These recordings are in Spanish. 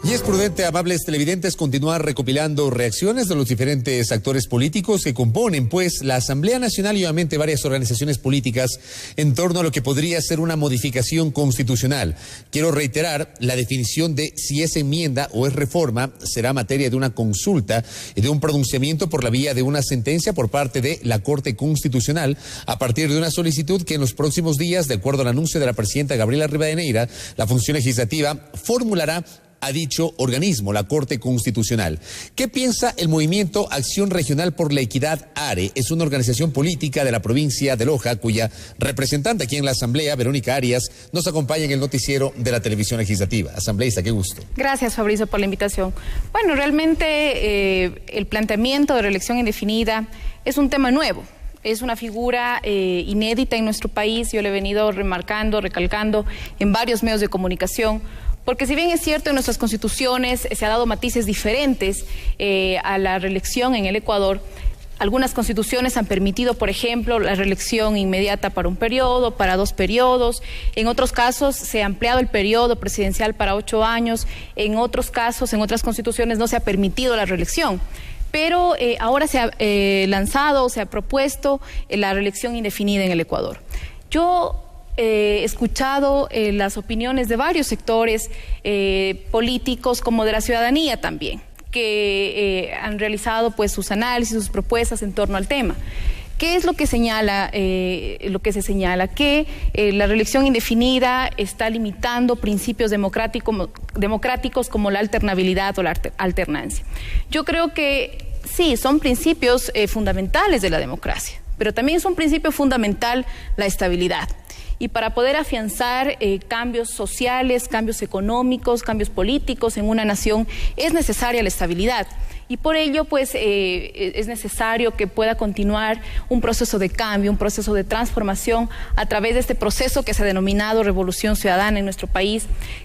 Y es prudente, amables televidentes, continuar recopilando reacciones de los diferentes actores políticos que componen, pues, la Asamblea Nacional y obviamente varias organizaciones políticas en torno a lo que podría ser una modificación constitucional. Quiero reiterar, la definición de si es enmienda o es reforma será materia de una consulta y de un pronunciamiento por la vía de una sentencia por parte de la Corte Constitucional a partir de una solicitud que en los próximos días, de acuerdo al anuncio de la presidenta Gabriela Rivadeneira, la función legislativa formulará a dicho organismo, la Corte Constitucional. ¿Qué piensa el movimiento Acción Regional por la Equidad ARE? Es una organización política de la provincia de Loja, cuya representante aquí en la Asamblea, Verónica Arias, nos acompaña en el noticiero de la televisión legislativa. Asambleísta, qué gusto. Gracias, Fabricio, por la invitación. Bueno, realmente el planteamiento de reelección indefinida es un tema nuevo. Es una figura inédita en nuestro país. Yo le he venido recalcando en varios medios de comunicación. Porque si bien es cierto en nuestras constituciones se ha dado matices diferentes a la reelección en el Ecuador, algunas constituciones han permitido, por ejemplo, la reelección inmediata para un periodo, para 2 periodos. En otros casos se ha ampliado el periodo presidencial para 8 años. En otros casos, en otras constituciones no se ha permitido la reelección. Pero ahora se ha lanzado, se ha propuesto la reelección indefinida en el Ecuador. Yo he escuchado las opiniones de varios sectores políticos como de la ciudadanía también, que han realizado pues sus análisis, sus propuestas en torno al tema. ¿Qué es lo que señala, que la reelección indefinida está limitando principios democráticos como la alternabilidad o la alternancia? Yo creo que sí, son principios fundamentales de la democracia, pero también es un principio fundamental la estabilidad. Y para poder afianzar cambios sociales, cambios económicos, cambios políticos en una nación, es necesaria la estabilidad. Y por ello, pues, es necesario que pueda continuar un proceso de cambio, un proceso de transformación a través de este proceso que se ha denominado Revolución Ciudadana en nuestro país,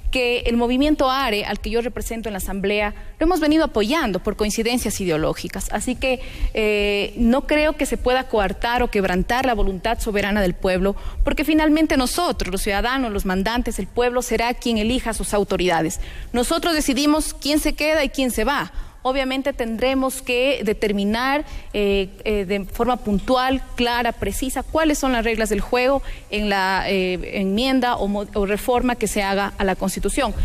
que el movimiento ARE, al que yo represento en la Asamblea, lo hemos venido apoyando por coincidencias ideológicas. Así que no creo que se pueda coartar o quebrantar la voluntad soberana del pueblo, porque finalmente nosotros, los ciudadanos, los mandantes, el pueblo será quien elija a sus autoridades. Nosotros decidimos quién se queda y quién se va. Obviamente tendremos que determinar de forma puntual, clara, precisa, cuáles son las reglas del juego en la enmienda o reforma que se haga a la Constitución.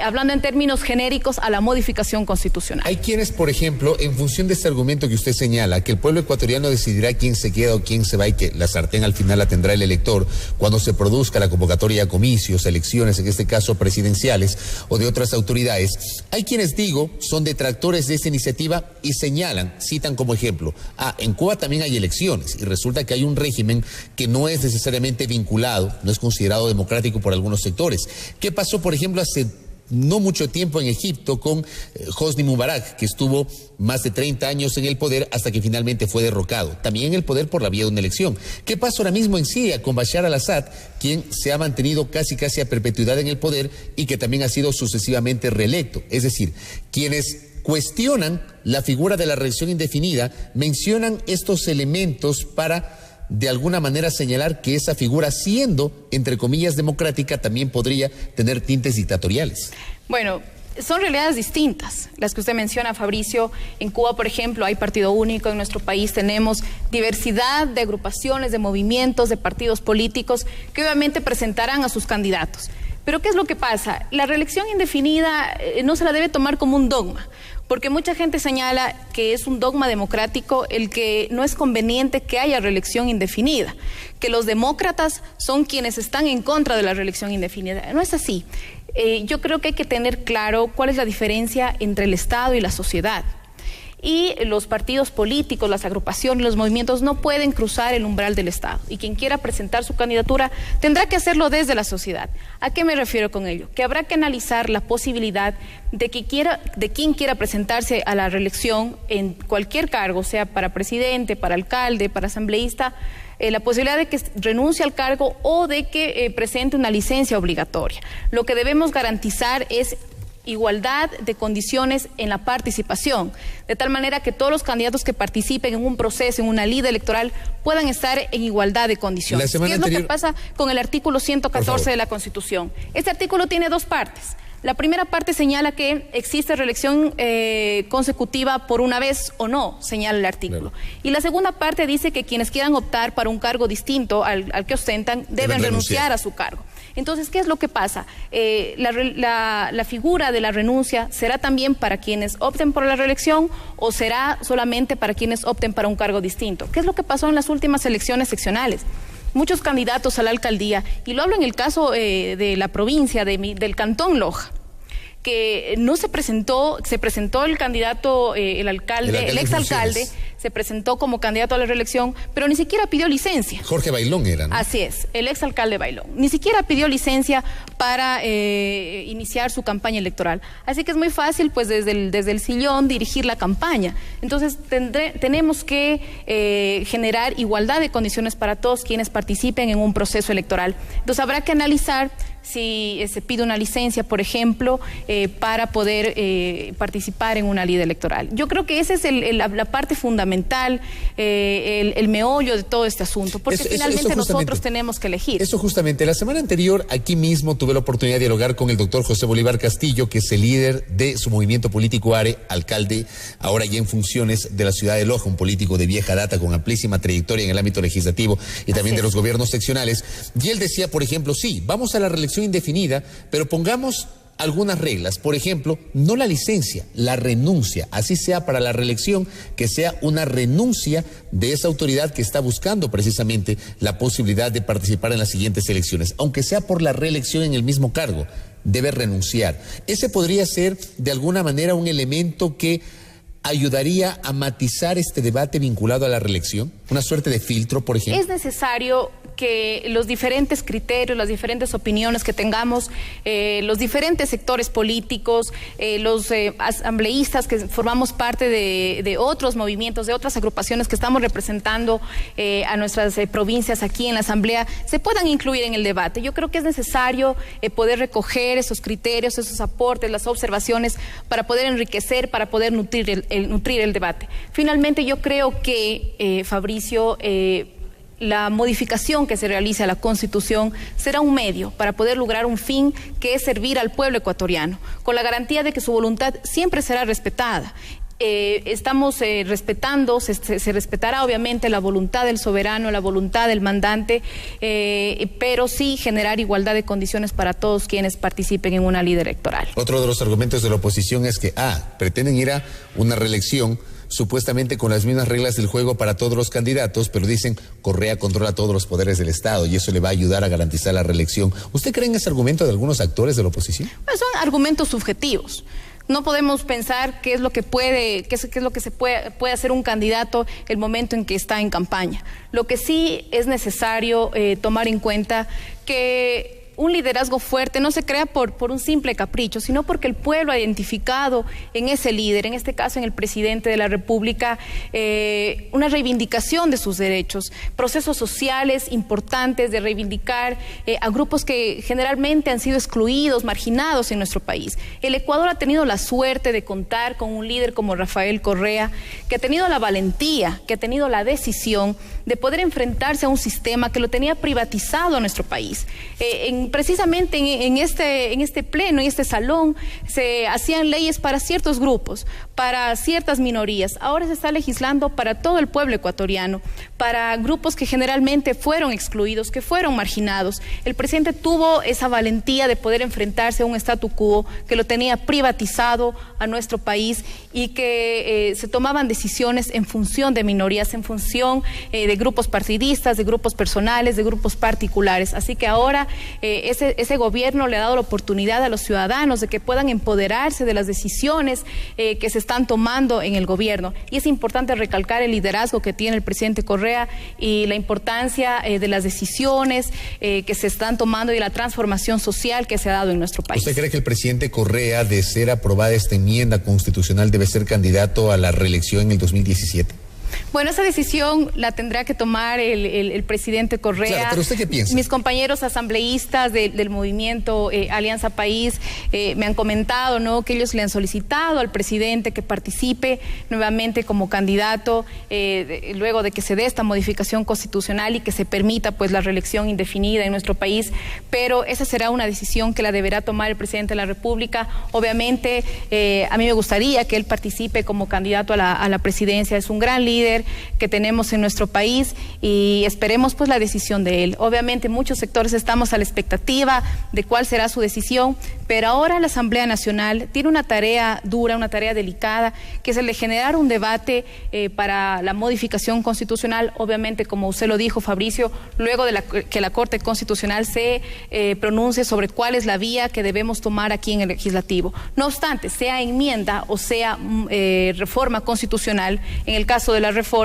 Hablando en términos genéricos, a la modificación constitucional. Hay quienes, por ejemplo, en función de este argumento que usted señala, que el pueblo ecuatoriano decidirá quién se queda o quién se va y que la sartén al final la tendrá el elector cuando se produzca la convocatoria a comicios, elecciones, en este caso presidenciales o de otras autoridades. Hay quienes, digo, son detractores de esta iniciativa y señalan, citan como ejemplo, en Cuba también hay elecciones y resulta que hay un régimen que no es necesariamente vinculado, no es considerado democrático por algunos sectores. ¿Qué pasó, por ejemplo, hace no mucho tiempo en Egipto con Hosni Mubarak, que estuvo más de 30 años en el poder hasta que finalmente fue derrocado, también en el poder por la vía de una elección? ¿Qué pasa ahora mismo en Siria con Bashar al-Assad, quien se ha mantenido casi a perpetuidad en el poder y que también ha sido sucesivamente reelecto? Es decir, quienes cuestionan la figura de la reelección indefinida mencionan estos elementos para de alguna manera señalar que esa figura, siendo entre comillas democrática, también podría tener tintes dictatoriales. Bueno, son realidades distintas las que usted menciona, Fabricio. En Cuba, por ejemplo, hay partido único. En nuestro país tenemos diversidad de agrupaciones, de movimientos, de partidos políticos que obviamente presentarán a sus candidatos. Pero ¿qué es lo que pasa? La reelección indefinida no se la debe tomar como un dogma, porque mucha gente señala que es un dogma democrático el que no es conveniente que haya reelección indefinida, que los demócratas son quienes están en contra de la reelección indefinida. No es así. Yo creo que hay que tener claro cuál es la diferencia entre el Estado y la sociedad. Y los partidos políticos, las agrupaciones, los movimientos no pueden cruzar el umbral del Estado. Y quien quiera presentar su candidatura tendrá que hacerlo desde la sociedad. ¿A qué me refiero con ello? Que habrá que analizar la posibilidad de quien quiera presentarse a la reelección en cualquier cargo, sea para presidente, para alcalde, para asambleísta, la posibilidad de que renuncie al cargo o de que presente una licencia obligatoria. Lo que debemos garantizar es igualdad de condiciones en la participación, de tal manera que todos los candidatos que participen en un proceso, en una lida electoral, puedan estar en igualdad de condiciones. ¿Qué es lo que pasa con el artículo 114 de la Constitución? Este artículo tiene 2 partes. La primera parte señala que existe reelección consecutiva por una vez o no, señala el artículo. Claro. Y la segunda parte dice que quienes quieran optar para un cargo distinto al que ostentan deben renunciar a su cargo. Entonces, ¿qué es lo que pasa? La figura de la renuncia será también para quienes opten por la reelección o será solamente para quienes opten para un cargo distinto. ¿Qué es lo que pasó en las últimas elecciones seccionales? Muchos candidatos a la alcaldía, y lo hablo en el caso de la provincia, del Cantón Loja, que no se presentó el candidato, el exalcalde, se presentó como candidato a la reelección, pero ni siquiera pidió licencia. Jorge Bailón era, ¿no? Así es, el exalcalde Bailón. Ni siquiera pidió licencia para iniciar su campaña electoral. Así que es muy fácil, pues, desde el sillón dirigir la campaña. Entonces, tenemos que generar igualdad de condiciones para todos quienes participen en un proceso electoral. Entonces, habrá que analizar si se pide una licencia, por ejemplo, para poder participar en una lid electoral. Yo creo que esa es la parte fundamental, el meollo de todo este asunto, porque finalmente nosotros tenemos que elegir. Eso justamente. La semana anterior, aquí mismo, tuve la oportunidad de dialogar con el doctor José Bolívar Castillo, que es el líder de su movimiento político ARE, alcalde ahora ya en funciones de la ciudad de Loja, un político de vieja data con amplísima trayectoria en el ámbito legislativo y también de los gobiernos seccionales. Y él decía, por ejemplo, sí, vamos a la reelección indefinida, pero pongamos algunas reglas. Por ejemplo, no la licencia, la renuncia, así sea para la reelección, que sea una renuncia de esa autoridad que está buscando precisamente la posibilidad de participar en las siguientes elecciones, aunque sea por la reelección en el mismo cargo, debe renunciar. Ese podría ser de alguna manera un elemento que ayudaría a matizar este debate vinculado a la reelección, una suerte de filtro, por ejemplo. Es necesario que los diferentes criterios, las diferentes opiniones que tengamos, los diferentes sectores políticos, los asambleístas que formamos parte de otros movimientos, de otras agrupaciones que estamos representando a nuestras provincias aquí en la Asamblea, se puedan incluir en el debate. Yo creo que es necesario poder recoger esos criterios, esos aportes, las observaciones, para poder enriquecer, para poder nutrir el debate. Finalmente, yo creo que, Fabricio, la modificación que se realice a la Constitución será un medio para poder lograr un fin, que es servir al pueblo ecuatoriano, con la garantía de que su voluntad siempre será respetada. Estamos respetando, se respetará obviamente la voluntad del soberano, la voluntad del mandante, pero sí generar igualdad de condiciones para todos quienes participen en una lid electoral. Otro de los argumentos de la oposición es que pretenden ir a una reelección supuestamente con las mismas reglas del juego para todos los candidatos, pero dicen Correa controla todos los poderes del Estado y eso le va a ayudar a garantizar la reelección. ¿Usted cree en ese argumento de algunos actores de la oposición? Pues son argumentos subjetivos. No podemos pensar qué es lo que puede hacer un candidato el momento en que está en campaña. Lo que sí es necesario tomar en cuenta que un liderazgo fuerte no se crea por un simple capricho, sino porque el pueblo ha identificado en ese líder, en este caso en el presidente de la República, una reivindicación de sus derechos, procesos sociales importantes de reivindicar a grupos que generalmente han sido excluidos, marginados en nuestro país. El Ecuador ha tenido la suerte de contar con un líder como Rafael Correa, que ha tenido la valentía, que ha tenido la decisión de poder enfrentarse a un sistema que lo tenía privatizado a nuestro país. Precisamente en este pleno, en este salón, se hacían leyes para ciertos grupos, para ciertas minorías. Ahora se está legislando para todo el pueblo ecuatoriano, para grupos que generalmente fueron excluidos, que fueron marginados. El presidente tuvo esa valentía de poder enfrentarse a un statu quo que lo tenía privatizado a nuestro país y que se tomaban decisiones en función de minorías, en función de grupos partidistas, de grupos personales, de grupos particulares. Así que ahora ese gobierno le ha dado la oportunidad a los ciudadanos de que puedan empoderarse de las decisiones que se están tomando en el gobierno. Y es importante recalcar el liderazgo que tiene el presidente Correa y la importancia de las decisiones que se están tomando y la transformación social que se ha dado en nuestro país. ¿Usted cree que el presidente Correa, de ser aprobada esta enmienda constitucional, debe ser candidato a la reelección en el 2017? Bueno, esa decisión la tendrá que tomar el presidente Correa. Claro, pero ¿usted qué piensa? Mis compañeros asambleístas del movimiento Alianza País me han comentado, ¿no?, que ellos le han solicitado al presidente que participe nuevamente como candidato luego de que se dé esta modificación constitucional y que se permita pues la reelección indefinida en nuestro país, pero esa será una decisión que la deberá tomar el presidente de la República. Obviamente a mí me gustaría que él participe como candidato a la presidencia. Es un gran líder que tenemos en nuestro país y esperemos pues la decisión de él. Obviamente muchos sectores estamos a la expectativa de cuál será su decisión, pero ahora la Asamblea Nacional tiene una tarea dura, una tarea delicada, que es el de generar un debate para la modificación constitucional. Obviamente, como usted lo dijo, Fabricio, luego de que la Corte Constitucional se pronuncie sobre cuál es la vía que debemos tomar aquí en el Legislativo. No obstante, sea enmienda o sea reforma constitucional, en el caso de la reforma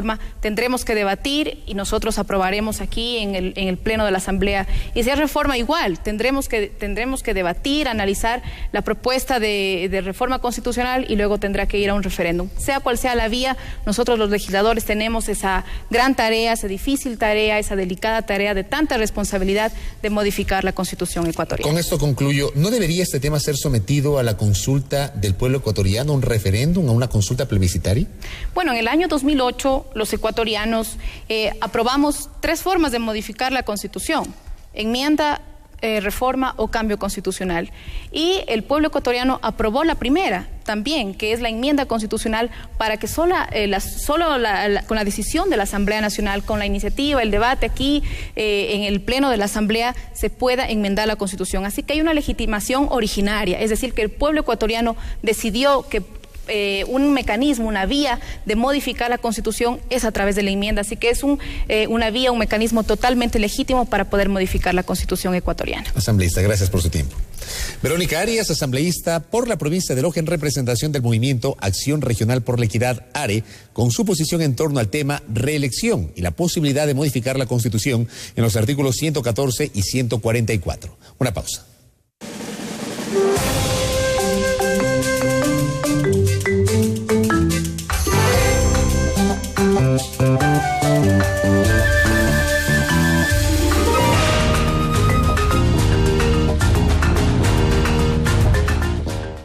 tendremos que debatir y nosotros aprobaremos aquí en el Pleno de la Asamblea. Y si es reforma, igual, tendremos que debatir, analizar la propuesta de reforma constitucional y luego tendrá que ir a un referéndum. Sea cual sea la vía, nosotros los legisladores tenemos esa gran tarea, esa difícil tarea, esa delicada tarea de tanta responsabilidad de modificar la Constitución ecuatoriana. Con esto concluyo, ¿no debería este tema ser sometido a la consulta del pueblo ecuatoriano, a un referéndum, a una consulta plebiscitaria? Bueno, en el año 2008 los ecuatorianos aprobamos 3 formas de modificar la Constitución: enmienda, reforma o cambio constitucional. Y el pueblo ecuatoriano aprobó la primera también, que es la enmienda constitucional, para que con la decisión de la Asamblea Nacional, con la iniciativa, el debate aquí en el Pleno de la Asamblea, se pueda enmendar la Constitución. Así que hay una legitimación originaria, es decir, que el pueblo ecuatoriano decidió que un mecanismo, una vía de modificar la Constitución es a través de la enmienda. Así que es una vía, un mecanismo totalmente legítimo para poder modificar la Constitución ecuatoriana. Asambleísta, gracias por su tiempo. Verónica Arias, asambleísta por la provincia de Loja, en representación del movimiento Acción Regional por la Equidad, ARE, con su posición en torno al tema reelección y la posibilidad de modificar la Constitución en los artículos 114 y 144. Una pausa.